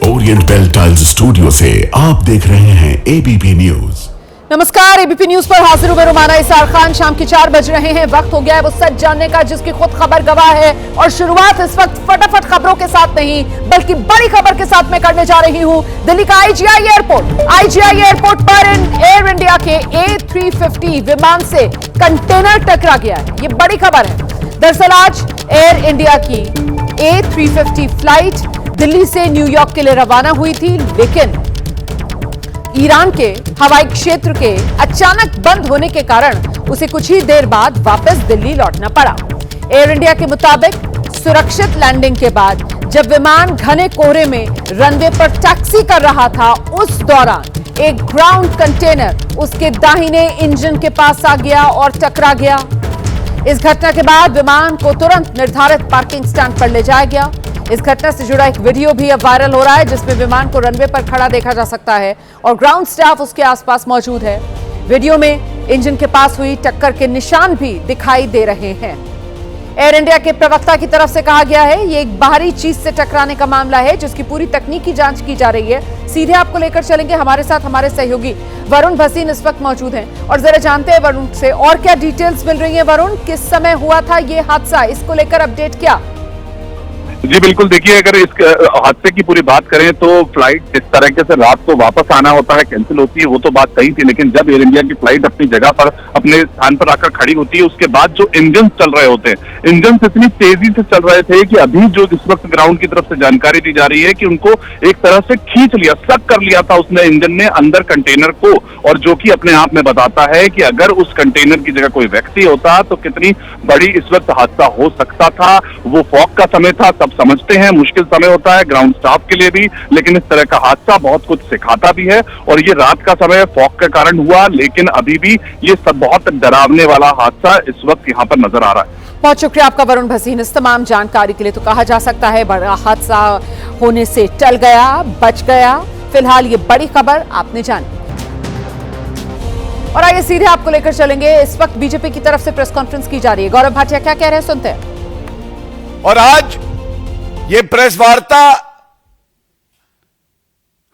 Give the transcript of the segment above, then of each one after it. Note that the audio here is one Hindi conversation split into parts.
ओरिएंट बेल टाइल्स स्टूडियो से आप देख रहे हैं एबीपी न्यूज। नमस्कार, एबीपी न्यूज पर हाजिर हूं मैं रुमाना इसार खान। शाम के 4 बज रहे हैं। वक्त हो गया है वो सच जानने का जिसकी खुद खबर गवाह है। और शुरुआत इस वक्त फटाफट खबरों के साथ नहीं बल्कि बड़ी खबर के साथ मैं करने जा रही हूं। दिल्ली का आईजीआई एयरपोर्ट पर एयर इंडिया के A350 विमान से कंटेनर टकरा गया है। ये बड़ी खबर है। दरअसल आज एयर इंडिया की A350 फ्लाइट दिल्ली से न्यूयॉर्क के लिए रवाना हुई थी, लेकिन ईरान के हवाई क्षेत्र के अचानक बंद होने के कारण उसे कुछ ही देर बाद वापस दिल्ली लौटना पड़ा। एयर इंडिया के मुताबिक सुरक्षित लैंडिंग के बाद जब विमान घने कोहरे में रनवे पर टैक्सी कर रहा था, उस दौरान एक ग्राउंड कंटेनर उसके दाहिने इंजन के पास आ गया और टकरा गया। इस घटना के बाद विमान को तुरंत निर्धारित पार्किंग स्टैंड पर ले जाया गया। इस घटना से जुड़ा एक वीडियो भी अब वायरल हो रहा है, जिसमें विमान को रनवे पर खड़ा देखा जा सकता है और ग्राउंड स्टाफ उसके आसपास मौजूद है। वीडियो में इंजन के पास हुई टक्कर के निशान भी दिखाई दे रहे हैं। एयर इंडिया के प्रवक्ता की तरफ से कहा गया है, ये एक बाहरी चीज से टकराने का मामला है जिसकी पूरी तकनीकी जांच की जा रही है। सीधे आपको लेकर चलेंगे हमारे साथ हमारे सहयोगी वरुण भसीन इस वक्त मौजूद हैं और जरा जानते हैं वरुण से और क्या डिटेल्स मिल रही है। वरुण, किस समय हुआ था ये हादसा, इसको लेकर अपडेट क्या? जी बिल्कुल, देखिए अगर इस हादसे की पूरी बात करें तो फ्लाइट जिस तरीके से रात को वापस आना होता है, कैंसिल होती है, वो तो बात सही थी। लेकिन जब एयर इंडिया की फ्लाइट अपनी जगह पर अपने स्थान पर आकर खड़ी होती है, उसके बाद जो इंजन चल रहे होते हैं, इंजन इतनी तेजी से चल रहे थे कि अभी जो इस वक्त ग्राउंड की तरफ से जानकारी दी जा रही है कि उनको एक तरह से खींच लिया, सक कर लिया था उसने इंजन ने अंदर कंटेनर को। और जो कि अपने आप में बताता है कि अगर उस कंटेनर की जगह कोई व्यक्ति होता तो कितनी बड़ी इस वक्त हादसा हो सकता था। वो फॉग का समय था, सब समझते हैं मुश्किल समय होता है ग्राउंड स्टाफ के लिए भी, लेकिन इस तरह का हादसा बहुत कुछ सिखाता भी है। और ये रात का समय फॉग के कारण हुआ, लेकिन अभी भी ये सब बहुत डरावने वाला हादसा इस वक्त यहाँ पर नजर आ रहा है। बहुत शुक्रिया आपका वरुण भसीन इस तमाम जानकारी के लिए। तो कहा जा सकता है बड़ा हादसा होने से टल गया, बच गया। फिलहाल ये बड़ी खबर आपने जानी। और आइए सीधे आपको लेकर चलेंगे। इस वक्त बीजेपी की तरफ से प्रेस कॉन्फ्रेंस की जा रही है। गौरव भाटिया क्या कह रहे हैं, सुनते हैं। और आज ये प्रेस वार्ता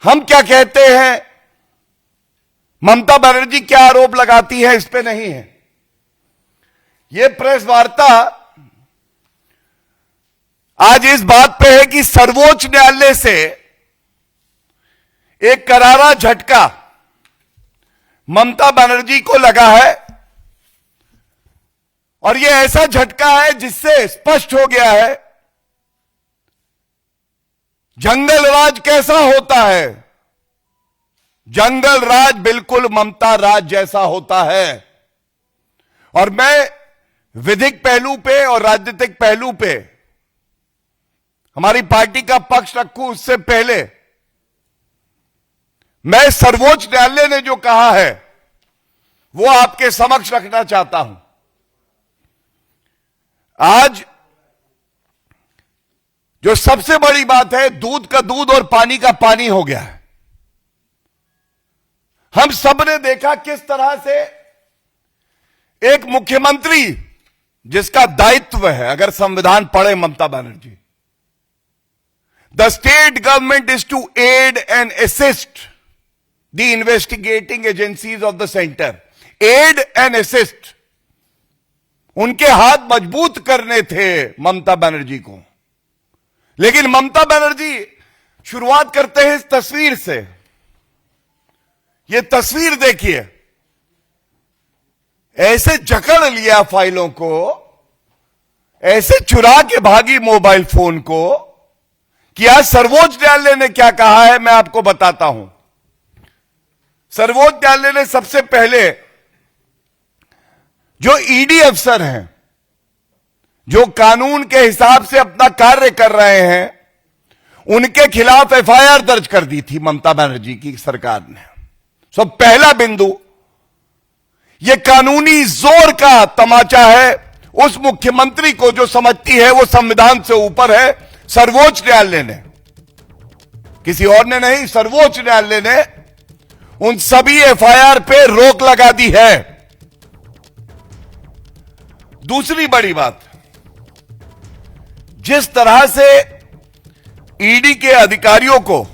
हम क्या कहते हैं, ममता बनर्जी क्या आरोप लगाती है, इस पे नहीं है। ये प्रेस वार्ता आज इस बात पे है कि सर्वोच्च न्यायालय से एक करारा झटका ममता बनर्जी को लगा है। और यह ऐसा झटका है जिससे स्पष्ट हो गया है जंगल राज कैसा होता है। जंगल राज बिल्कुल ममता राज जैसा होता है। और मैं विधिक पहलू पे और राजनीतिक पहलू पे हमारी पार्टी का पक्ष रखूं, उससे पहले मैं सर्वोच्च न्यायालय ने जो कहा है वो आपके समक्ष रखना चाहता हूं। आज जो सबसे बड़ी बात है, दूध का दूध और पानी का पानी हो गया है। हम सब ने देखा किस तरह से एक मुख्यमंत्री जिसका दायित्व है, अगर संविधान पढ़े Mamata Banerjee, the state government is to aid and assist the investigating agencies of the centre. Aid and assist, उनके हाथ मजबूत करने थे ममता बनर्जी को। लेकिन ममता बनर्जी शुरुआत करते हैं इस तस्वीर से। यह तस्वीर देखिए, ऐसे जकड़ लिया फाइलों को, ऐसे चुरा के भागी मोबाइल फोन को कि आज सर्वोच्च न्यायालय ने क्या कहा है मैं आपको बताता हूं। सर्वोच्च न्यायालय ने सबसे पहले जो ईडी अफसर हैं, जो कानून के हिसाब से अपना कार्य कर रहे हैं, उनके खिलाफ एफआईआर दर्ज कर दी थी ममता बनर्जी की सरकार ने। सो पहला बिंदु, यह कानूनी जोर का तमाचा है उस मुख्यमंत्री को जो समझती है वो संविधान से ऊपर है। सर्वोच्च न्यायालय ने, किसी और ने नहीं, सर्वोच्च न्यायालय ने उन सभी एफआईआर पे रोक लगा दी है। दूसरी बड़ी बात, जिस तरह से ईडी के अधिकारियों को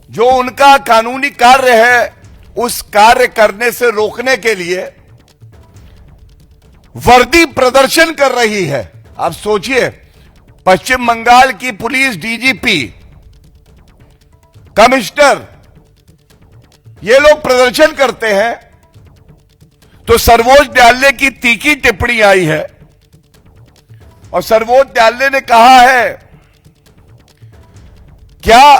जो उनका कानूनी कार्य है उस कार्य करने से रोकने के लिए वर्दी प्रदर्शन कर रही है। आप सोचिए, पश्चिम बंगाल की पुलिस डीजीपी, कमिश्नर, ये लोग प्रदर्शन करते हैं तो सर्वोच्च न्यायालय की तीखी टिप्पणी आई है और सर्वोच्च न्यायालय ने कहा है, क्या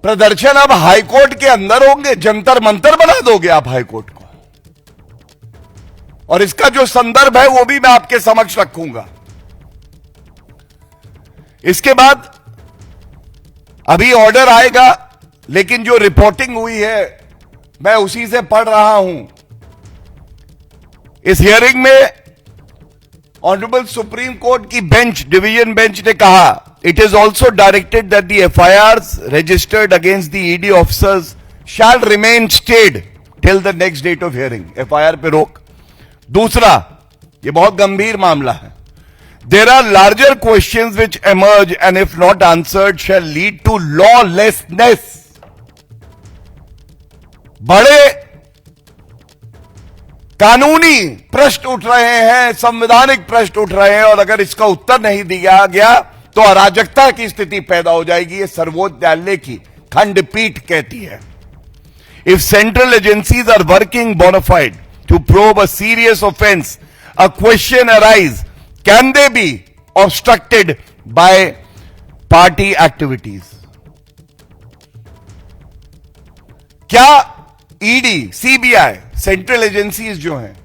प्रदर्शन अब हाईकोर्ट के अंदर होंगे? जंतर मंतर बना दोगे आप हाईकोर्ट को? और इसका जो संदर्भ है वो भी मैं आपके समक्ष रखूंगा। इसके बाद अभी ऑर्डर आएगा, लेकिन जो रिपोर्टिंग हुई है मैं उसी से पढ़ रहा हूं। इस हियरिंग में ऑनरेबल सुप्रीम कोर्ट की बेंच, डिवीजन बेंच ने कहा, it is also directed that the FIRs registered against the ED officers shall remain stayed till the next date of hearing. FIR पे रोक। दूसरा, ये बहुत गंभीर मामला है, there are larger questions which emerge and if not answered shall lead to lawlessness. बड़े कानूनी प्रश्न उठ रहे हैं, संवैधानिक प्रश्न उठ रहे हैं, और अगर इसका उत्तर नहीं दिया गया तो अराजकता की स्थिति पैदा हो जाएगी। ये सर्वोच्च न्यायालय की खंडपीठ कहती है। If central agencies are working bona fide to probe a serious offence, a question arise, can they be obstructed by party activities? क्या ईडी, सीबीआई, सेंट्रल एजेंसीज जो हैं,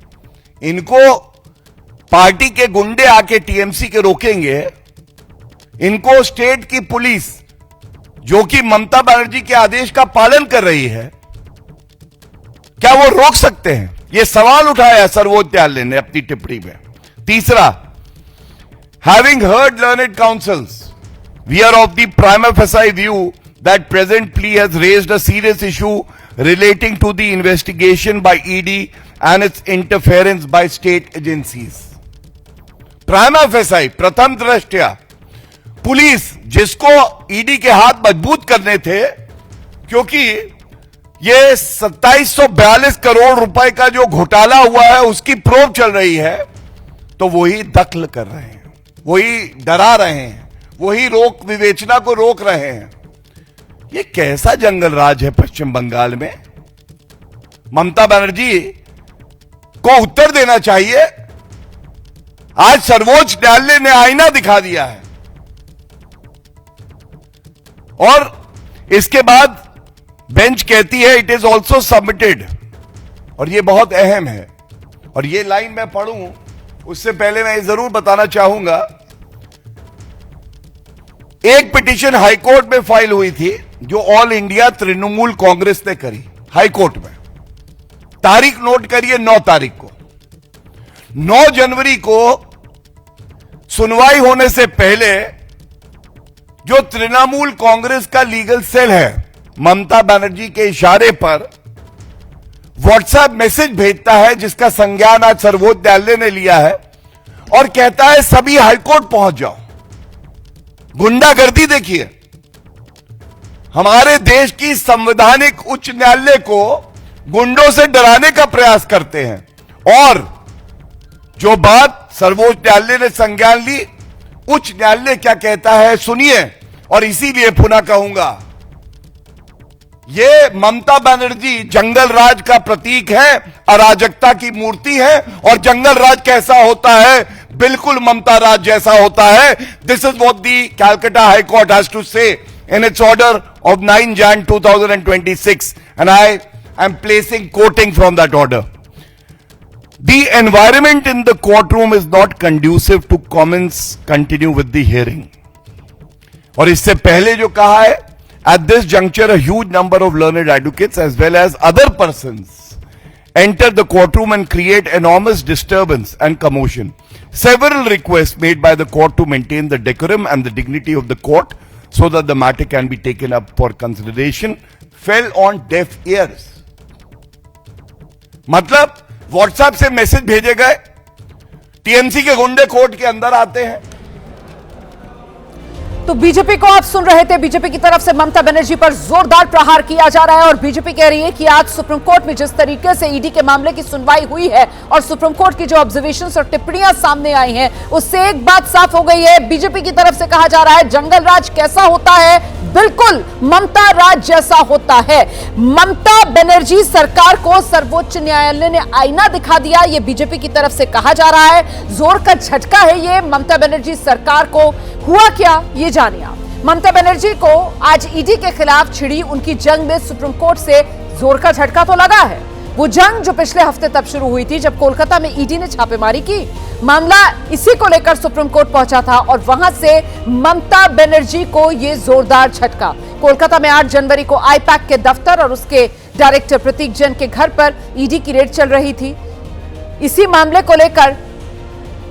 इनको पार्टी के गुंडे आके टीएमसी के रोकेंगे? इनको स्टेट की पुलिस, जो कि ममता बनर्जी के आदेश का पालन कर रही है, क्या वो रोक सकते हैं? यह सवाल उठाया सर्वोच्च न्यायालय ने अपनी टिप्पणी में। तीसरा, having heard learned counsels, we are of the prima facie view that present plea has raised a serious issue relating to the investigation by ED and its interference by state agencies. Prima facie, प्रथम दृष्टया पुलिस, जिसको ईडी के हाथ मजबूत करने थे, क्योंकि ये 2742 करोड़ रुपए का जो घोटाला हुआ है उसकी प्रोब चल रही है, तो वही दखल कर रहे हैं, वही डरा रहे हैं, वही रोक विवेचना को रोक रहे हैं। ये कैसा जंगल राज है पश्चिम बंगाल में? ममता बनर्जी को उत्तर देना चाहिए। आज सर्वोच्च न्यायालय ने आईना दिखा दिया है। और इसके बाद बेंच कहती है, इट इज ऑल्सो सबमिटेड, और ये बहुत अहम है, और ये लाइन मैं पढ़ूं उससे पहले मैं जरूर बताना चाहूंगा, एक पिटीशन हाईकोर्ट में फाइल हुई थी जो ऑल इंडिया तृणमूल कांग्रेस ने करी हाईकोर्ट में। तारीख नोट करिए, 9 तारीख को, 9 जनवरी को सुनवाई होने से पहले जो तृणमूल कांग्रेस का लीगल सेल है, ममता बनर्जी के इशारे पर व्हाट्सएप मैसेज भेजता है, जिसका संज्ञान आज सर्वोच्च न्यायालय ने लिया है, और कहता है सभी हाईकोर्ट पहुंच जाओ। गुंडागर्दी देखिए, हमारे देश की संवैधानिक उच्च न्यायालय को गुंडों से डराने का प्रयास करते हैं। और जो बात सर्वोच्च न्यायालय ने संज्ञान ली, उच्च न्यायालय क्या कहता है सुनिए, और इसीलिए पुनः कहूंगा, यह ममता बनर्जी जंगल राज का प्रतीक है, अराजकता की मूर्ति है, और जंगल राज कैसा होता है? बिल्कुल ममता राज जैसा होता है। This is what the Calcutta high court has to say in its order of 9 Jan 2026, and I am placing quoting from that order. The environment in the courtroom is not conducive to comments continue with the hearing. और इससे पहले जो कहा है, at this juncture a huge number of learned advocates as well as other persons enter the courtroom and create enormous disturbance and commotion. Several requests made by the court to maintain the decorum and the dignity of the court so that the matter can be taken up for consideration fell on deaf ears. मतलब व्हाट्सएप से मैसेज भेजे गए, टीएमसी के गुंडे कोर्ट के अंदर आते हैं। तो बीजेपी को आप सुन रहे थे, बीजेपी की तरफ से ममता बनर्जी पर जोरदार प्रहार किया जा रहा है और बीजेपी कह रही है कि आज सुप्रीम कोर्ट में जिस तरीके से ईडी के मामले की सुनवाई हुई है और सुप्रीम कोर्ट की जो ऑब्जर्वेशंस और टिप्पणियां सामने आई हैं, उससे एक बात साफ हो गई है। बीजेपी की तरफ से कहा जा रहा है जंगल राज कैसा होता है, बिल्कुल ममता राज जैसा होता है। ममता बनर्जी सरकार को सर्वोच्च न्यायालय ने आईना दिखा दिया, यह बीजेपी की तरफ से कहा जा रहा है। जोर का झटका है ये ममता बनर्जी सरकार को। हुआ क्या, ये जानिए आप। ममता बनर्जी को आज ईडी के खिलाफ छिड़ी उनकी जंग में सुप्रीम कोर्ट से जोर का झटका तो लगा है। वो जंग जो पिछले हफ्ते तब शुरू हुई थी जब कोलकाता में ईडी ने छापेमारी की, मामला इसी को लेकर सुप्रीम कोर्ट पहुंचा था और वहां से ममता बनर्जी को यह जोरदार झटका। कोलकाता में 8 जनवरी को आईपैक के दफ्तर और उसके डायरेक्टर प्रतीक जैन के घर पर ईडी की रेड चल रही थी। इसी मामले को लेकर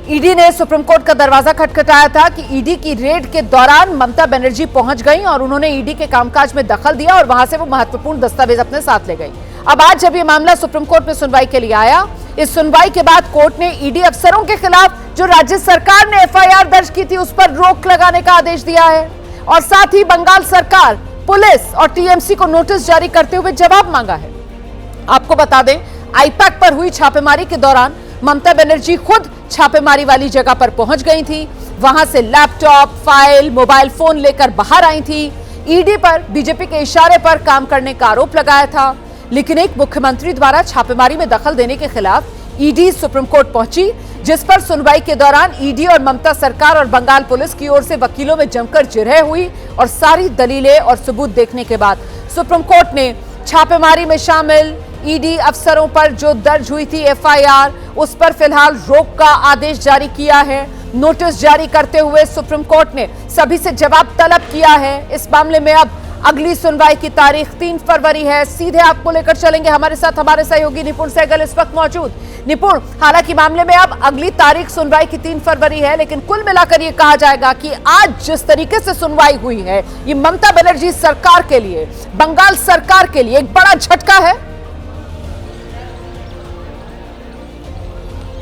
ईडी ने सुप्रीम कोर्ट का दरवाजा खटखटाया था कि ईडी की रेड के दौरान ममता बनर्जी पहुंच गई और उन्होंने ईडी के कामकाज में दखल दिया और वहां से वो महत्वपूर्ण दस्तावेज अपने साथ ले गई। अब आज जब ये मामला सुप्रीम कोर्ट में सुनवाई के लिए आया, इस सुनवाई के बाद कोर्ट ने ईडी अफसरों के खिलाफ जो राज्य सरकार ने एफआईआर दर्ज की थी उस पर रोक लगाने का आदेश दिया है और साथ ही बंगाल सरकार, पुलिस और टीएमसी को नोटिस जारी करते हुए जवाब मांगा है। आपको बता दें, आईपैक पर हुई छापेमारी के दौरान ममता बनर्जी खुद छापेमारी वाली जगह पर पहुंच गई थी। वहां से लैपटॉप, फाइल, मोबाइल फोन लेकर बाहर आई थी। ईडी पर बीजेपी के इशारे पर काम करने का आरोप लगाया था, लेकिन एक मुख्यमंत्री द्वारा छापेमारी में दखल देने के खिलाफ ईडी सुप्रीम कोर्ट पहुंची, जिस पर सुनवाई के दौरान ईडी और ममता सरकार और बंगाल पुलिस की ओर से वकीलों में जमकर जिरह हुई और सारी दलीलें और सबूत देखने के बाद सुप्रीम कोर्ट ने छापेमारी में शामिल ईडी अफसरों पर जो दर्ज हुई थी एफआईआर, उस पर फिलहाल रोक का आदेश जारी किया है। नोटिस जारी करते हुए सुप्रीम कोर्ट ने सभी से जवाब तलब किया है। इस मामले में अब अगली सुनवाई की तारीख 3 फरवरी है। सीधे आपको लेकर चलेंगे, हमारे साथ हमारे सहयोगी निपुण सहगल इस वक्त मौजूद। निपुण, हालांकि मामले में अब अगली तारीख सुनवाई की 3 फरवरी है, लेकिन कुल मिलाकर यह कहा जाएगा कि आज जिस तरीके से सुनवाई हुई है, ये ममता बनर्जी सरकार के लिए, बंगाल सरकार के लिए एक बड़ा झटका है।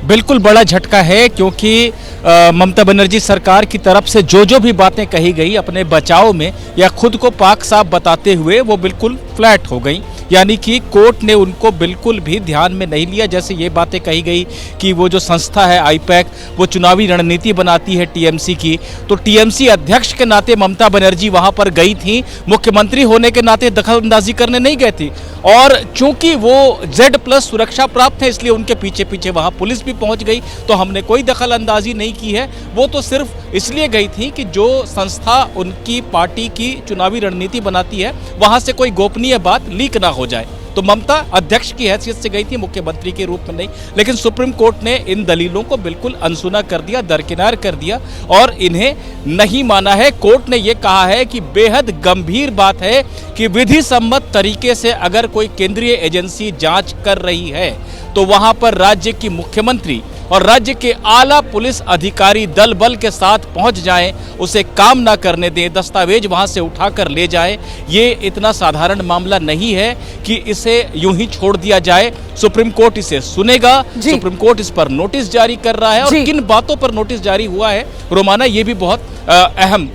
बिल्कुल बड़ा झटका है, क्योंकि ममता बनर्जी सरकार की तरफ से जो भी बातें कही गई अपने बचाव में या खुद को पाक साफ बताते हुए, वो बिल्कुल फ्लैट हो गई। यानी कि कोर्ट ने उनको बिल्कुल भी ध्यान में नहीं लिया। जैसे ये बातें कही गई कि वो जो संस्था है आईपैक, वो चुनावी रणनीति बनाती है टीएमसी की, तो टीएमसी अध्यक्ष के नाते ममता बनर्जी वहां पर गई थी, मुख्यमंत्री होने के नाते दखलंदाजी करने नहीं गए थी। और चूंकि वो Z+ सुरक्षा प्राप्त है, इसलिए उनके पीछे पीछे वहां पुलिस भी पहुंच गई, तो हमने कोई दखल अंदाजी नहीं की है। वो तो सिर्फ इसलिए गई थी कि जो संस्था उनकी पार्टी की चुनावी रणनीति बनाती है, वहां से कोई गोपनीय बात लीक ना हो जाए। तो ममता अध्यक्ष की हैसियत से गई थी, मुख्यमंत्री के रूप में नहीं। लेकिन सुप्रीम कोर्ट ने इन दलीलों को बिल्कुल अनसुना कर दिया, दरकिनार कर दिया और इन्हें नहीं माना है। कोर्ट ने यह कहा है कि बेहद गंभीर बात है कि विधि सम्मत तरीके से अगर कोई केंद्रीय एजेंसी जांच कर रही है, तो वहां पर राज्य की मुख्यमंत्री और राज्य के आला पुलिस अधिकारी दल बल के साथ पहुंच जाएं, उसे काम ना करने दें, दस्तावेज वहां से उठाकर ले जाएं। ये इतना साधारण मामला नहीं है कि इसे यूं ही छोड़ दिया जाए। सुप्रीम कोर्ट इसे सुनेगा। सुप्रीम कोर्ट इस पर नोटिस जारी कर रहा है और किन बातों पर नोटिस जारी हुआ है, रोमाना, ये भी बहुत अहम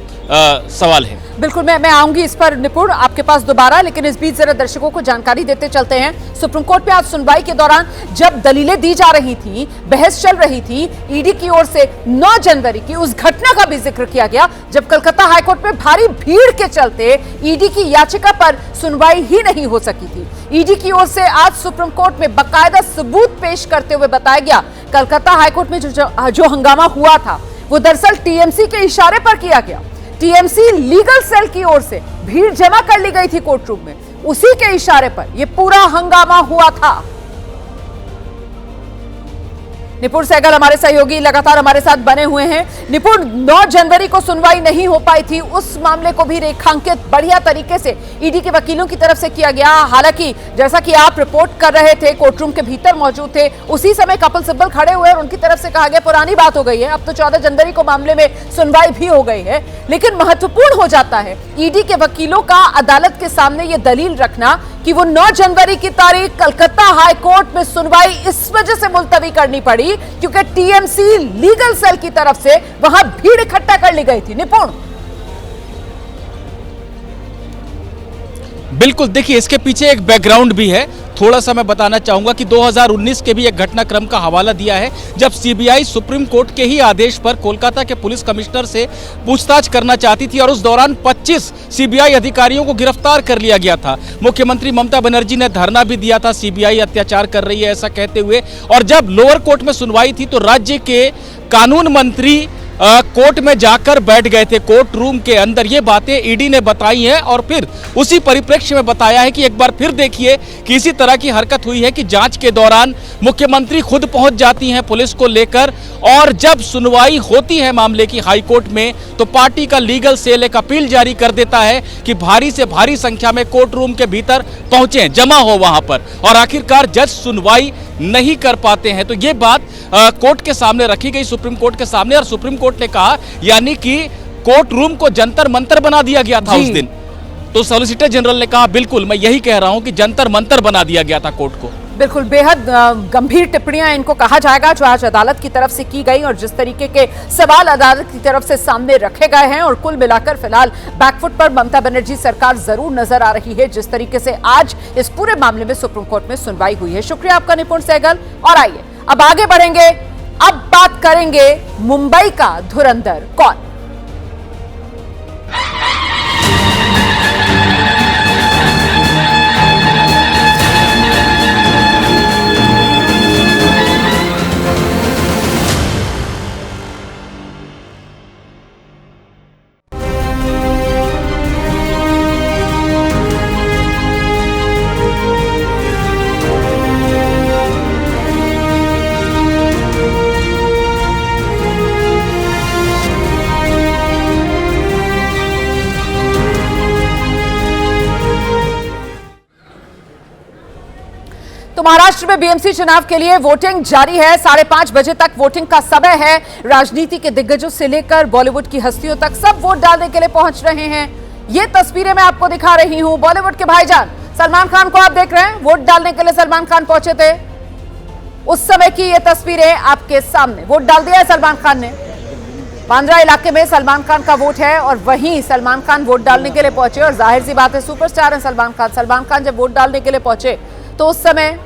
सवाल है। बिल्कुल, मैं आऊंगी इस पर निपुण आपके पास दोबारा, लेकिन इस बीच जरा दर्शकों को जानकारी देते चलते हैं। सुप्रीम कोर्ट में आज सुनवाई के दौरान जब दलीलें दी जा रही थी, बहस चल रही थी, ईडी की ओर से 9 जनवरी की उस घटना का भी जिक्र किया गया जब कलकत्ता हाईकोर्ट में भारी भीड़ के चलते ईडी की याचिका पर सुनवाई ही नहीं हो सकी थी। ईडी की ओर से आज सुप्रीम कोर्ट में बाकायदा सबूत पेश करते हुए बताया गया, कलकत्ता हाईकोर्ट में जो हंगामा हुआ था वो दरअसल टीएमसी के इशारे पर किया गया। टीएमसी लीगल सेल की ओर से भीड़ जमा कर ली गई थी कोर्ट रूम में, उसी के इशारे पर यह पूरा हंगामा हुआ था। निपुण सहगल हमारे सहयोगी लगातार हमारे साथ बने हुए हैं। निपुण, 9 जनवरी को सुनवाई नहीं हो पाई थी, उस मामले को भी रेखांकित बढ़िया तरीके से ईडी के वकीलों की तरफ से किया गया। हालांकि जैसा कि आप रिपोर्ट कर रहे थे, कोर्ट रूम के भीतर मौजूद थे, उसी समय कपिल सिब्बल खड़े हुए और उनकी तरफ से कहा गया पुरानी बात हो गई है, अब तो 14 जनवरी को मामले में सुनवाई भी हो गई है। लेकिन महत्वपूर्ण हो जाता है ईडी के वकीलों का अदालत के सामने यह दलील रखना कि वो 9 जनवरी की तारीख कलकत्ता हाई कोर्ट में सुनवाई इस वजह से मुलतवी करनी पड़ी क्योंकि टीएमसी लीगल सेल की तरफ से वहां भीड़ इकट्ठा कर ली गई थी। निपुण, बिल्कुल, देखिए इसके पीछे एक बैकग्राउंड भी है, थोड़ा सा मैं बताना चाहूंगा कि 2019 के भी एक घटनाक्रम का हवाला दिया है, जब सीबीआई सुप्रीम कोर्ट के ही आदेश पर कोलकाता के पुलिस कमिश्नर से पूछताछ करना चाहती थी और उस दौरान 25 सीबीआई अधिकारियों को गिरफ्तार कर लिया गया था। मुख्यमंत्री ममता बनर्जी ने धरना भी दिया था, सीबीआई अत्याचार कर रही है ऐसा कहते हुए, और जब लोअर कोर्ट में सुनवाई थी तो राज्य के कानून मंत्री कोर्ट में जाकर बैठ गए थे, कोर्ट रूम के अंदर। ये बातें ईडी ने बताई हैं और फिर उसी परिप्रेक्ष्य में बताया है कि एक बार फिर देखिए कि इसी तरह की हरकत हुई है कि जांच के दौरान मुख्यमंत्री खुद पहुंच जाती हैं पुलिस को लेकर, और जब सुनवाई होती है मामले की हाई कोर्ट में तो पार्टी का लीगल सेल एक अपील जारी कर देता है कि भारी से भारी संख्या में कोर्ट रूम के भीतर पहुंचे, जमा हो वहां पर, और आखिरकार जज सुनवाई नहीं कर पाते हैं। तो ये बात कोर्ट के सामने रखी गई, सुप्रीम कोर्ट के सामने, और सुप्रीम कोर्ट ने कहा यानी कि कोर्ट रूम को जंतर मंतर बना दिया गया था उस दिन। तो सॉलिसिटर जनरल ने कहा बिल्कुल मैं यही कह रहा हूं कि जंतर मंतर बना दिया गया था कोर्ट को। बिल्कुल, बेहद गंभीर टिप्पणियां इनको कहा जाएगा जो आज अदालत की तरफ से की गई और जिस तरीके के सवाल अदालत की तरफ से सामने रखे गए हैं। और कुल मिलाकर फिलहाल बैकफुट पर ममता बनर्जी सरकार जरूर नजर आ रही है, जिस तरीके से आज इस पूरे मामले में सुप्रीम कोर्ट में सुनवाई हुई है। शुक्रिया आपका निपुण सहगल। और आइए अब आगे बढ़ेंगे, अब बात करेंगे मुंबई का धुरंधर कौन। तो महाराष्ट्र में बीएमसी चुनाव के लिए वोटिंग जारी है। 5:30 बजे तक वोटिंग का समय है। राजनीति के दिग्गजों से लेकर बॉलीवुड की हस्तियों तक सब वोट डालने के लिए पहुंच रहे हैं। ये तस्वीरें मैं आपको दिखा रही हूं। बॉलीवुड के भाईजान सलमान खान को आप देख रहे हैं, वोट डालने के लिए सलमान खान पहुंचे थे। उस समय की ये तस्वीरें आपके सामने। वोट डाल दिया है सलमान खान ने। बांद्रा इलाके में सलमान खान का वोट है और वहीं सलमान खान वोट डालने के लिए पहुंचे। और जाहिर सी बात है, सुपरस्टार है सलमान खान। सलमान खान जब वोट डालने के लिए पहुंचे तो उस समय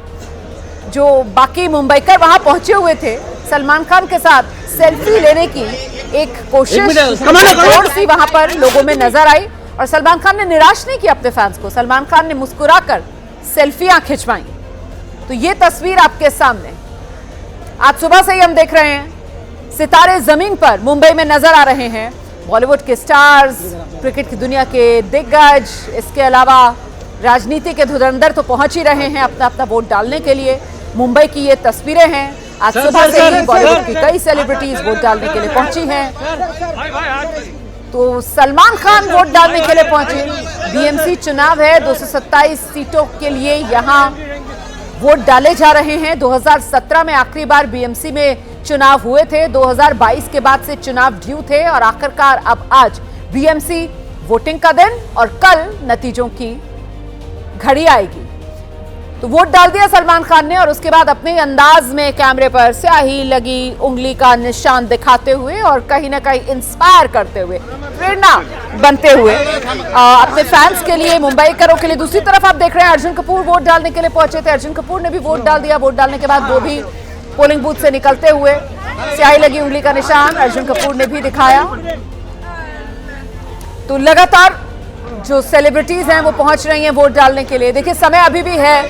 जो बाकी मुंबईकर वहां पहुंचे हुए थे, सलमान खान के साथ सेल्फी लेने की एक कोशिश जोर सी वहां पर लोगों में नजर आई। और सलमान खान ने निराश नहीं किया अपने फैंस को। सलमान खान ने मुस्कुराकर सेल्फियां खिंचवाई। तो ये तस्वीर आपके सामने आज सुबह से ही हम देख रहे हैं। सितारे जमीन पर मुंबई में नजर आ रहे हैं। बॉलीवुड के स्टार्स, क्रिकेट की दुनिया के दिग्गज, इसके अलावा राजनीति के धुरंधर तो पहुंच ही रहे हैं अपना अपना वोट डालने के लिए। मुंबई की ये तस्वीरें हैं। आज सुबह से ही बॉलीवुड की कई सेलिब्रिटीज वोट डालने के लिए पहुंची हैं। तो सलमान खान वोट डालने के लिए पहुंचे। बीएमसी चुनाव है, 227 सीटों के लिए यहां वोट डाले जा रहे हैं। 2017 में आखिरी बार बीएमसी में चुनाव हुए थे। 2022 के बाद से चुनाव ड्यू थे और आखिरकार अब आज बीएमसी वोटिंग का दिन और कल नतीजों की घड़ी आएगी। तो वोट डाल दिया सलमान खान ने और उसके बाद अपने अंदाज में कैमरे पर स्याही लगी उंगली का निशान दिखाते हुए और कहीं ना कहीं इंस्पायर करते हुए, प्रेरणा बनते हुए अपने फैंस के लिए, मुंबईकरों के लिए। दूसरी तरफ आप देख रहे हैं अर्जुन कपूर वोट डालने के लिए पहुंचे थे। अर्जुन कपूर ने भी वोट डाल दिया। वोट डालने के बाद वो भी पोलिंग बूथ से निकलते हुए स्याही लगी उंगली का निशान अर्जुन कपूर ने भी दिखाया। तो लगातार जो सेलिब्रिटीज हैं वो पहुंच रही हैं वोट डालने के लिए। देखिए समय अभी भी है।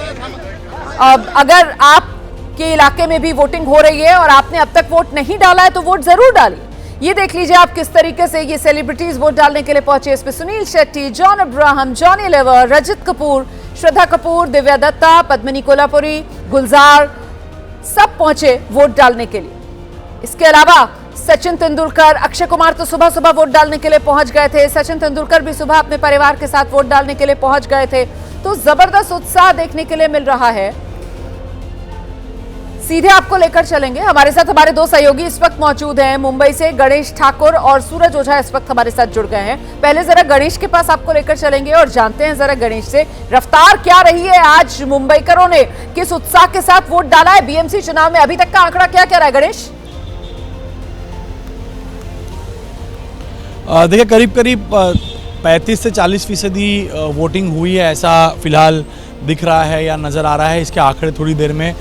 अगर आपके इलाके में भी वोटिंग हो रही है और आपने अब तक वोट नहीं डाला है तो वोट जरूर डालिए। ये देख लीजिए आप किस तरीके से ये सेलिब्रिटीज वोट डालने के लिए पहुंचे। इसमें सुनील शेट्टी, जॉन अब्राहम, जॉनी लीवर, रजत कपूर, श्रद्धा कपूर, दिव्या दत्ता, पद्मिनी कोल्हापुरी, गुलजार, सब पहुंचे वोट डालने के लिए। इसके अलावा सचिन तेंदुलकर, अक्षय कुमार तो सुबह सुबह वोट डालने के लिए पहुंच गए थे। सचिन तेंदुलकर भी सुबह अपने परिवार के साथ वोट डालने के लिए पहुंच गए थे। तो जबरदस्त उत्साह देखने के लिए मिल रहा है। सीधे आपको लेकर चलेंगे। हमारे साथ हमारे दो सहयोगी इस वक्त मौजूद हैं। मुंबई से गणेश ठाकुर और सूरज ओझा इस वक्त हमारे साथ जुड़ गए हैं। पहले जरा गणेश के पास आपको लेकर चलेंगे और जानते हैं जरा गणेश से रफ्तार क्या रही है। आज मुंबईकरों ने किस उत्साह के साथ वोट डाला है बीएमसी चुनाव में, अभी तक का आंकड़ा क्या कह रहा है गणेश? देखिए करीब करीब 35 से 40% वोटिंग हुई है, ऐसा फिलहाल दिख रहा है या नज़र आ रहा है। इसके आंकड़े थोड़ी देर में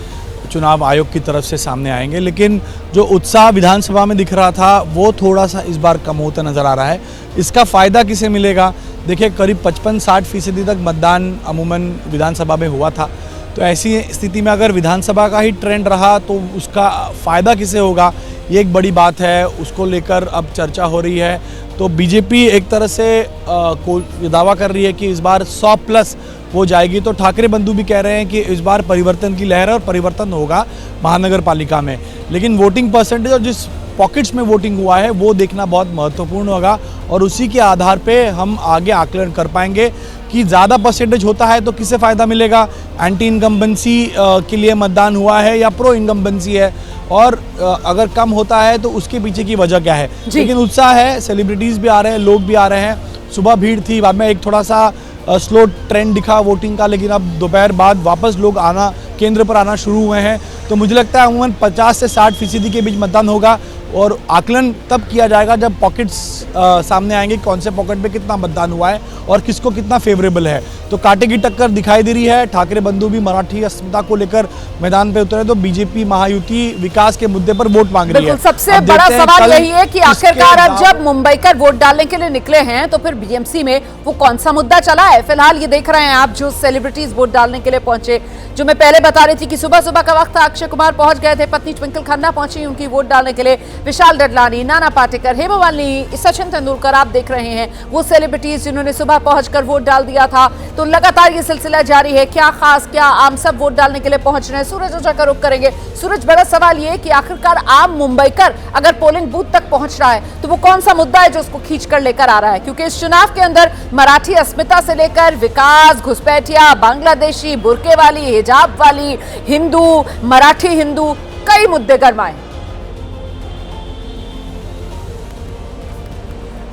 चुनाव आयोग की तरफ से सामने आएंगे, लेकिन जो उत्साह विधानसभा में दिख रहा था वो थोड़ा सा इस बार कम होता नज़र आ रहा है। इसका फ़ायदा किसे मिलेगा? देखिए, करीब 55-60% तक मतदान अमूमन विधानसभा में हुआ था, तो ऐसी स्थिति में अगर विधानसभा का ही ट्रेंड रहा तो उसका फ़ायदा किसे होगा, ये एक बड़ी बात है। उसको लेकर अब चर्चा हो रही है। तो बीजेपी एक तरह से दावा कर रही है कि इस बार 100+ हो जाएगी, तो ठाकरे बंधु भी कह रहे हैं कि इस बार परिवर्तन की लहर है और परिवर्तन होगा महानगर पालिका में। लेकिन वोटिंग परसेंटेज और जिस पॉकेट्स में वोटिंग हुआ है वो देखना बहुत महत्वपूर्ण होगा, और उसी के आधार पे हम आगे आकलन कर पाएंगे कि ज़्यादा परसेंटेज होता है तो किसे फ़ायदा मिलेगा, एंटी इनकम्बेंसी के लिए मतदान हुआ है या प्रो इनकम्बेंसी है, और अगर कम होता है तो उसके पीछे की वजह क्या है। लेकिन उत्साह है, सेलिब्रिटीज़ भी आ रहे हैं, लोग भी आ रहे हैं। सुबह भीड़ थी, बाद में एक थोड़ा सा स्लो ट्रेंड दिखा वोटिंग का, लेकिन अब दोपहर बाद वापस लोग आना, केंद्र पर आना शुरू हुए हैं। तो मुझे लगता है अमूमन 50 से 60% के बीच मतदान होगा, और आकलन तब किया जाएगा जब पॉकेट्स सामने आएंगे, कौन से पॉकेट में कितना मतदान हुआ है और किसको कितना फेवरेबल है। तो कांटे की टक्कर दिखाई दे रही है। ठाकरे बंधु भी मराठी अस्मिता को लेकर मैदान पे उतरे, तो बीजेपी महायुति विकास के मुद्दे पर वोट मांग रही है। सबसे बड़ा सवाल यही है कि आखिरकार अब जब मुंबईकर वोट डालने के लिए निकले हैं तो फिर बीएमसी में वो कौन सा मुद्दा चला है। फिलहाल ये देख रहे हैं आप, जो सेलिब्रिटीज वोट डालने के लिए पहुंचे, जो मैं पहले बता रही थी कि सुबह सुबह का वक्त था, अक्षय कुमार पहुंच गए थे, पत्नी ट्विंकल खन्ना पहुंची उनकी वोट डालने के लिए, विशाल डडलानी, नाना पाटेकर, हेमा मालिनी, सचिन तेंदुलकर, आप देख रहे हैं वो सेलिब्रिटीज जिन्होंने सुबह पहुंचकर वोट डाल दिया था। तो लगातार ये सिलसिला जारी है। क्या खास, क्या आम सब वोट डालने के लिए पहुंच रहे हैं? सूरज ओझा का रुख करेंगे। सूरज, बड़ा सवाल ये कि आखिरकार आम मुंबईकर अगर पोलिंग बूथ तक पहुंच रहा है तो वो कौन सा मुद्दा है जो उसको खींच कर लेकर आ रहा है? क्योंकि इस चुनाव के अंदर मराठी अस्मिता से लेकर विकास, घुसपैठिया, बांग्लादेशी, बुरके वाली, हिजाब वाली, हिंदू, मराठी हिंदू, कई मुद्दे गरमाए।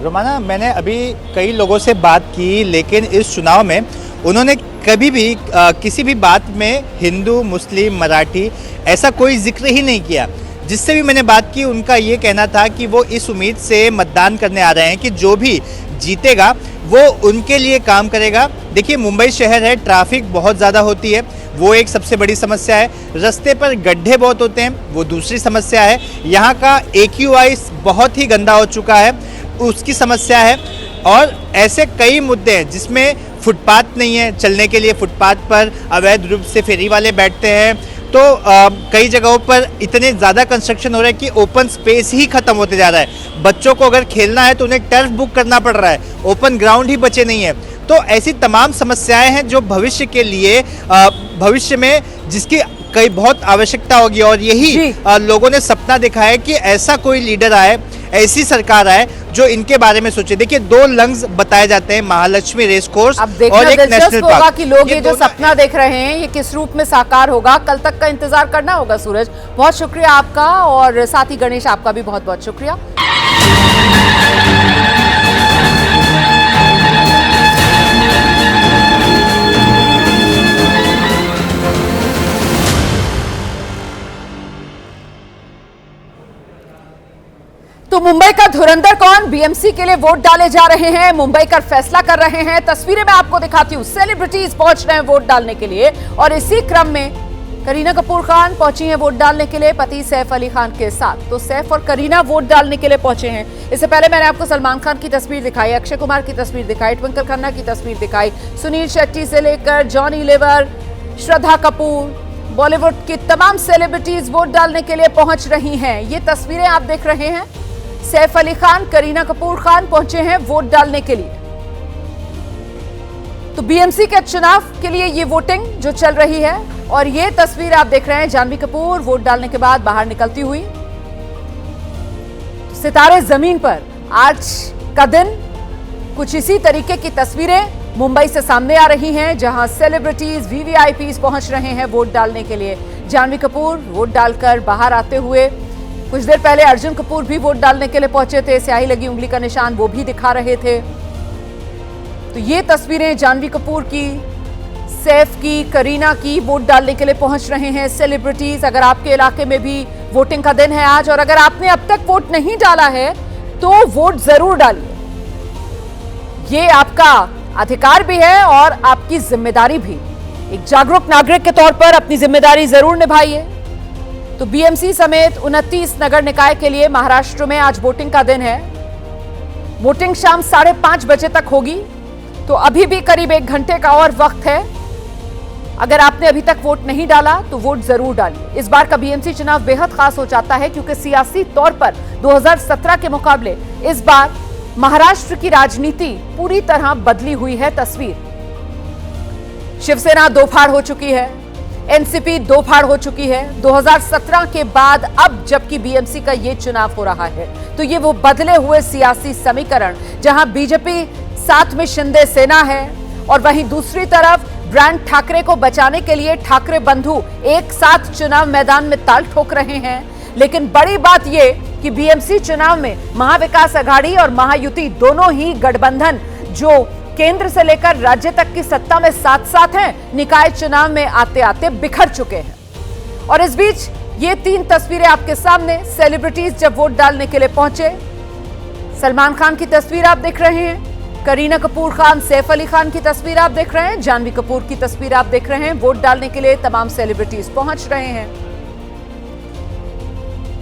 रोमाना, मैंने अभी कई लोगों से बात की, लेकिन इस चुनाव में उन्होंने कभी भी किसी भी बात में हिंदू, मुस्लिम, मराठी ऐसा कोई जिक्र ही नहीं किया। जिससे भी मैंने बात की उनका ये कहना था कि वो इस उम्मीद से मतदान करने आ रहे हैं कि जो भी जीतेगा वो उनके लिए काम करेगा। देखिए, मुंबई शहर है, ट्रैफिक बहुत ज़्यादा होती है, वो एक सबसे बड़ी समस्या है। रास्ते पर गड्ढे बहुत होते हैं, वो दूसरी समस्या है। यहाँ का AQI बहुत ही गंदा हो चुका है, उसकी समस्या है। और ऐसे कई मुद्दे हैं जिसमें फुटपाथ नहीं है, चलने के लिए फुटपाथ पर अवैध रूप से फेरी वाले बैठते हैं। तो कई जगहों पर इतने ज़्यादा कंस्ट्रक्शन हो रहा है कि ओपन स्पेस ही खत्म होते जा रहा है। बच्चों को अगर खेलना है तो उन्हें टर्फ बुक करना पड़ रहा है, ओपन ग्राउंड ही बचे नहीं है। तो ऐसी तमाम समस्याएं हैं जो भविष्य के लिए भविष्य में जिसकी कई बहुत आवश्यकता होगी, और यही लोगों ने सपना देखा है कि ऐसा कोई लीडर आए, ऐसी सरकार आए जो इनके बारे में सोचे। देखिए, 2 लंग्स बताए जाते हैं, महालक्ष्मी रेस कोर्स और एक नेशनल पार्क। कि लोग ये जो सपना देख रहे हैं ये किस रूप में साकार होगा, कल तक का इंतजार करना होगा। सूरज, बहुत शुक्रिया आपका, और साथ ही गणेश आपका भी बहुत बहुत शुक्रिया। तो मुंबई का धुरंधर कौन? बीएमसी के लिए वोट डाले जा रहे हैं, मुंबई का फैसला कर रहे हैं। तस्वीरें मैं आपको दिखाती हूँ, सेलिब्रिटीज पहुंच रहे हैं वोट डालने के लिए, और इसी क्रम में करीना कपूर खान पहुंची हैं वोट डालने के लिए पति सैफ अली खान के साथ। तो सैफ और करीना वोट डालने के लिए पहुंचे हैं। इससे पहले मैंने आपको सलमान खान की तस्वीर दिखाई, अक्षय कुमार की तस्वीर दिखाई, ट्विंकल खन्ना की तस्वीर दिखाई, सुनील शेट्टी से लेकर जॉनी लीवर, श्रद्धा कपूर, बॉलीवुड की तमाम सेलिब्रिटीज वोट डालने के लिए पहुंच रही हैं। ये तस्वीरें आप देख रहे हैं, सैफ अली खान, करीना कपूर खान पहुंचे हैं वोट डालने के लिए। तो बीएमसी के चुनाव के लिए ये वोटिंग जो चल रही है, और ये तस्वीर आप देख रहे हैं जानवी कपूर वोट डालने के बाद बाहर निकलती हुई। सितारे जमीन पर आज का दिन कुछ इसी तरीके की तस्वीरें मुंबई से सामने आ रही हैं, जहां सेलिब्रिटीज, वीवीआईपीज पहुंच रहे हैं वोट डालने के लिए। जानवी कपूर वोट डालकर बाहर आते हुए, कुछ देर पहले अर्जुन कपूर भी वोट डालने के लिए पहुंचे थे, स्याही लगी उंगली का निशान वो भी दिखा रहे थे। तो ये तस्वीरें जानवी कपूर की, सैफ की, करीना की वोट डालने के लिए पहुंच रहे हैं सेलिब्रिटीज। अगर आपके इलाके में भी वोटिंग का दिन है आज, और अगर आपने अब तक वोट नहीं डाला है तो वोट जरूर डालिए। ये आपका अधिकार भी है और आपकी जिम्मेदारी भी। एक जागरूक नागरिक के तौर पर अपनी जिम्मेदारी जरूर निभाइए। तो बीएमसी समेत 29 नगर निकाय के लिए महाराष्ट्र में आज वोटिंग का दिन है। वोटिंग शाम 5:30 बजे तक होगी, तो अभी भी करीब 1 घंटे का और वक्त है। अगर आपने अभी तक वोट नहीं डाला तो वोट जरूर डालिए। इस बार का बीएमसी चुनाव बेहद खास हो जाता है क्योंकि सियासी तौर पर 2017 के मुकाबले इस बार महाराष्ट्र की राजनीति पूरी तरह बदली हुई है तस्वीर। शिवसेना दो फाड़ हो चुकी है, एनसीपी दो फाड़ हो चुकी है। 2017 के बाद अब जबकि बीएमसी का ये चुनाव हो रहा है तो ये वो बदले हुए सियासी समीकरण जहां बीजेपी साथ में शिंदे सेना है और वहीं दूसरी तरफ ब्रांड ठाकरे को बचाने के लिए ठाकरे बंधु एक साथ चुनाव मैदान में ताल ठोक रहे हैं। लेकिन बड़ी बात यह कि बीएमसी चुनाव में महाविकास अघाड़ी और महायुति दोनों ही गठबंधन जो केंद्र से लेकर राज्य तक की सत्ता में साथ साथ हैं, निकाय चुनाव में आते आते बिखर चुके हैं। और इस बीच ये 3 तस्वीरें आपके सामने। सेलिब्रिटीज जब वोट डालने के लिए पहुंचे, सलमान खान की तस्वीर आप देख रहे हैं, करीना कपूर खान, सैफ अली खान की तस्वीर आप देख रहे हैं, जानवी कपूर की तस्वीर आप देख रहे हैं। वोट डालने के लिए तमाम सेलिब्रिटीज पहुंच रहे हैं।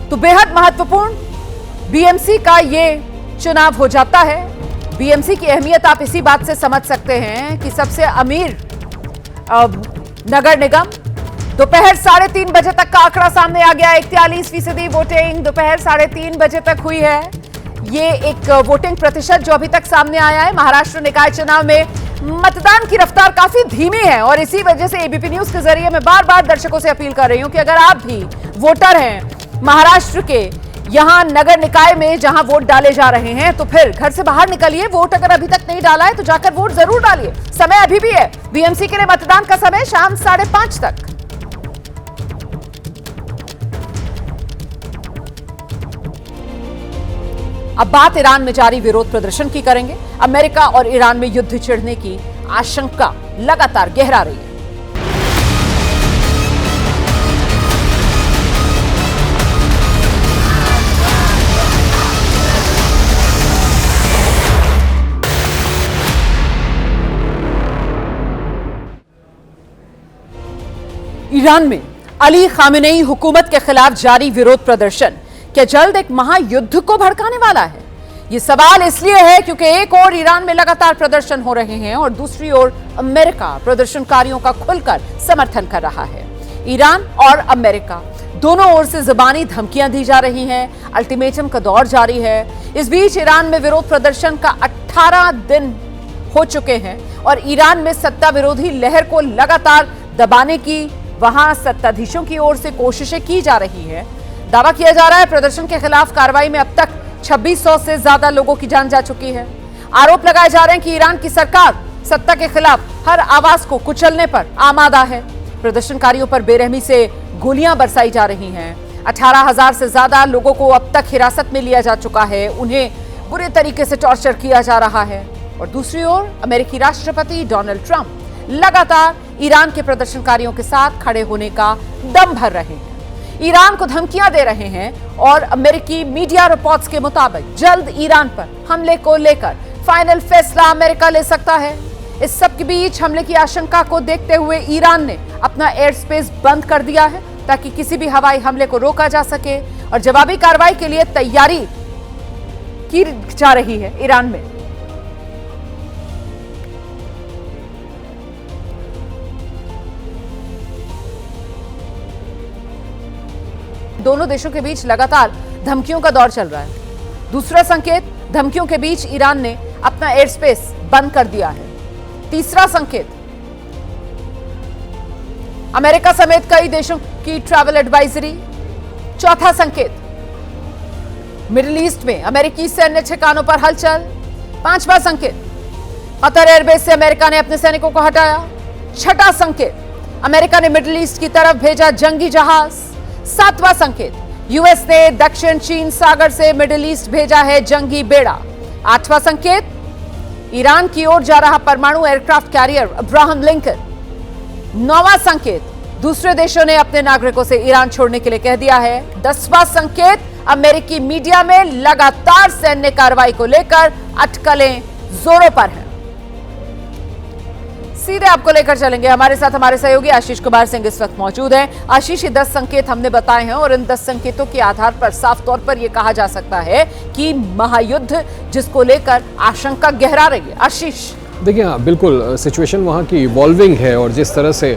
तो बेहद महत्वपूर्ण बीएमसी का ये चुनाव हो जाता है। बीएमसी की अहमियत आप इसी बात से समझ सकते हैं कि सबसे अमीर नगर निगम, दोपहर 3:30 बजे तक का आंकड़ा सामने आ गया। 41% वोटिंग दोपहर 3:30 बजे तक हुई है। ये एक वोटिंग प्रतिशत जो अभी तक सामने आया है। महाराष्ट्र निकाय चुनाव में मतदान की रफ्तार काफी धीमी है और इसी वजह से एबीपी न्यूज के जरिए मैं बार बार दर्शकों से अपील कर रही हूं कि अगर आप भी वोटर हैं महाराष्ट्र के, यहां नगर निकाय में जहां वोट डाले जा रहे हैं, तो फिर घर से बाहर निकलिए। वोट अगर अभी तक नहीं डाला है तो जाकर वोट जरूर डालिए। समय अभी भी है। बीएमसी के लिए मतदान का समय शाम 5:30 तक। अब बात ईरान में जारी विरोध प्रदर्शन की करेंगे। अमेरिका और ईरान में युद्ध छिड़ने की आशंका लगातार गहरा रही है। ईरान में अली खामेनेई हुकूमत के खिलाफ जारी विरोध प्रदर्शन क्या जल्द एक महायुद्ध को भड़काने वाला है? यह सवाल इसलिए है क्योंकि एक ओर ईरान में लगातार प्रदर्शन हो रहे हैं और दूसरी ओर अमेरिका प्रदर्शनकारियों का खुलकर समर्थन कर रहा है। ईरान और अमेरिका दोनों ओर से जुबानी धमकियां दी जा रही हैं। अल्टीमेटम का दौर जारी है। इस बीच ईरान में विरोध प्रदर्शन का 18 दिन हो चुके हैं और ईरान में सत्ता विरोधी लहर को लगातार दबाने की वहां सत्ताधीशों की ओर से कोशिशें की जा रही है। दावा किया जा रहा है प्रदर्शन के खिलाफ कार्रवाई में अब तक 2600 से ज्यादा लोगों की जान जा चुकी है। आरोप लगाए जा रहे हैं कि ईरान की सरकार सत्ता के खिलाफ हर आवाज को कुचलने पर आमादा है। प्रदर्शनकारियों पर बेरहमी से गोलियां बरसाई जा रही हैं। 18,000 से ज्यादा लोगों को अब तक हिरासत में लिया जा चुका है। उन्हें बुरे तरीके से टॉर्चर किया जा रहा है। और दूसरी ओर अमेरिकी राष्ट्रपति डोनाल्ड ट्रंप लगातार ईरान के प्रदर्शनकारियों के साथ खड़े होने का दम भर रहे हैं, ईरान को धमकियां दे रहे हैं और अमेरिकी मीडिया रिपोर्ट्स के मुताबिक जल्द ईरान पर हमले को लेकर फाइनल फैसला अमेरिका ले सकता है। इस सब के बीच हमले की आशंका को देखते हुए ईरान ने अपना एयर स्पेस बंद कर दिया है ताकि किसी भी हवाई हमले को रोका जा सके और जवाबी कार्रवाई के लिए तैयारी की जा रही है ईरान में। दोनों देशों के बीच लगातार धमकियों का दौर चल रहा है। दूसरा संकेत, धमकियों के बीच ईरान ने अपना एयर स्पेस बंद कर दिया है। तीसरा संकेत, अमेरिका समेत कई देशों की ट्रैवल एडवाइजरी। चौथा संकेत, मिडिल ईस्ट में अमेरिकी सैन्य ठिकानों पर हलचल। पांचवा संकेत, कतर एयरबेस से अमेरिका ने अपने सैनिकों को हटाया। छठा संकेत, अमेरिका ने मिडिल ईस्ट की तरफ भेजा जंगी जहाज। सातवां संकेत, यूएस ने दक्षिण चीन सागर से मिडिल ईस्ट भेजा है जंगी बेड़ा। आठवां संकेत, ईरान की ओर जा रहा परमाणु एयरक्राफ्ट कैरियर अब्राहम लिंकन। नौवां संकेत, दूसरे देशों ने अपने नागरिकों से ईरान छोड़ने के लिए कह दिया है। 10वां संकेत, अमेरिकी मीडिया में लगातार सैन्य कार्रवाई को लेकर अटकलें जोरों पर है। सीधे आपको लेकर चलेंगे, हमारे साथ हमारे सहयोगी आशीष कुमार सिंह इस वक्त मौजूद हैं। आशीष, 10 संकेत हमने बताए हैं और इन 10 संकेतों के आधार पर साफ तौर पर यह कहा जा सकता है कि महायुद्ध जिसको लेकर आशंका गहरा रही है। आशीष, देखिए, हाँ बिल्कुल, सिचुएशन वहाँ की इवॉल्विंग है और जिस तरह से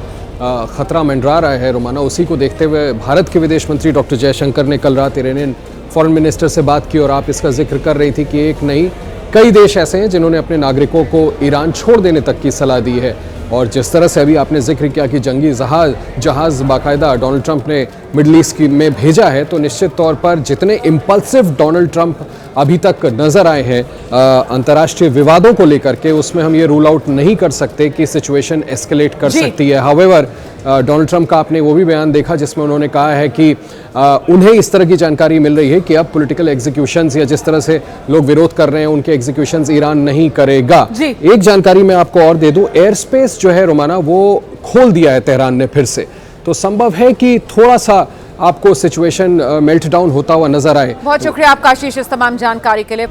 खतरा मंडरा रहा है रोमाना, उसी को देखते हुए भारत के विदेश मंत्री डॉक्टर जयशंकर ने कल रात ईरानियन फॉरेन मिनिस्टर से बात की और आप इसका जिक्र कर रही थी कि एक नहीं कई देश ऐसे हैं जिन्होंने अपने नागरिकों को ईरान छोड़ देने तक की सलाह दी है। और जिस तरह से अभी आपने जिक्र किया कि जंगी जहाज़ बाकायदा डोनाल्ड ट्रंप ने मिडल ईस्ट में भेजा है, तो निश्चित तौर पर जितने इम्पल्सिव डोनाल्ड ट्रंप अभी तक नज़र आए हैं अंतर्राष्ट्रीय विवादों को लेकर के, उसमें हम ये रूल आउट नहीं कर सकते कि सिचुएशन एस्केलेट कर सकती है। हाउएवर, डोनाल्ड ट्रंप का आपने वो भी बयान देखा जिसमें उन्होंने कहा है कि उन्हें इस तरह की जानकारी मिल रही है कि अब पॉलिटिकल एग्जीक्यूशंस या जिस तरह से लोग विरोध कर रहे हैं उनके एग्जीक्यूशंस ईरान नहीं करेगा। एक जानकारी मैं आपको और दे दूं, एयर स्पेस जो है रोमाना वो खोल दिया है तेहरान ने फिर से, तो संभव है कि थोड़ा सा आपको सिचुएशन मेल्ट डाउन होता हुआ नजर आए। बहुत शुक्रिया आपका आशीष इस तमाम जानकारी के लिए।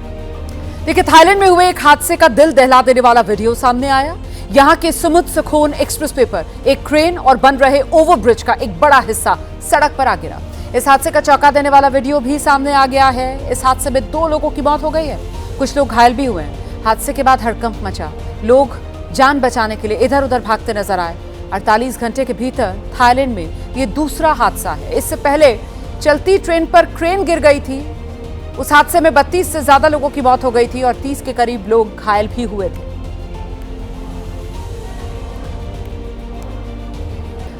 देखिए, थाईलैंड में हुए एक हादसे का दिल दहला देने वाला वीडियो सामने आया। यहाँ के सुमुद सुखोन एक्सप्रेस वे पर एक क्रेन और बन रहे ओवरब्रिज का एक बड़ा हिस्सा सड़क पर आ गिरा। इस हादसे का चौंका देने वाला वीडियो भी सामने आ गया है। इस हादसे में 2 लोगों की मौत हो गई है, कुछ लोग घायल भी हुए हैं। हादसे के बाद हड़कंप मचा, लोग जान बचाने के लिए इधर उधर भागते नजर आए। 48 घंटे के भीतर थाईलैंड में ये दूसरा हादसा है। इससे पहले चलती ट्रेन पर क्रेन गिर गई थी। उस हादसे में 32 से ज्यादा लोगों की मौत हो गई थी और 30 के करीब लोग घायल भी हुए थे।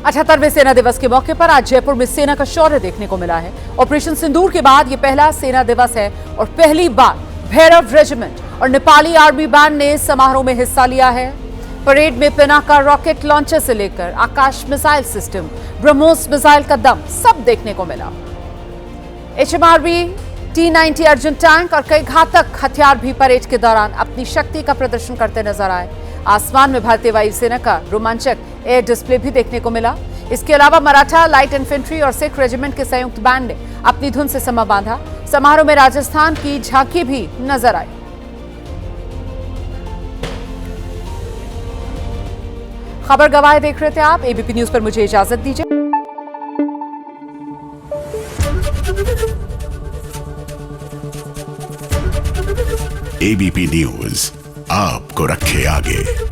78वें सेना दिवस के मौके पर आज जयपुर में सेना का शौर्य देखने को मिला है। ऑपरेशन सिंदूर के बाद ये पहला सेना दिवस है और पहली बार भैरव रेजिमेंट और नेपाली आर्मी बैंड ने समारोह में हिस्सा लिया है। परेड में पिनाका रॉकेट लॉन्चर से लेकर आकाश मिसाइल सिस्टम, ब्रह्मोस मिसाइल का दम सब देखने को मिला। HMRV T-90 अर्जुन टैंक और कई घातक हथियार भी परेड के दौरान अपनी शक्ति का प्रदर्शन करते नजर आए। आसमान में भारतीय वायुसेना का रोमांचक एयर डिस्प्ले भी देखने को मिला। इसके अलावा मराठा, लाइट इन्फेंट्री और सिख रेजिमेंट के संयुक्त बैंड ने अपनी धुन से समा बांधा। समारोह में राजस्थान की झांकी भी नजर आई। खबर गवाह देख रहे थे आप एबीपी न्यूज पर, मुझे इजाजत दीजिए। एबीपी न्यूज आपको रखे आगे।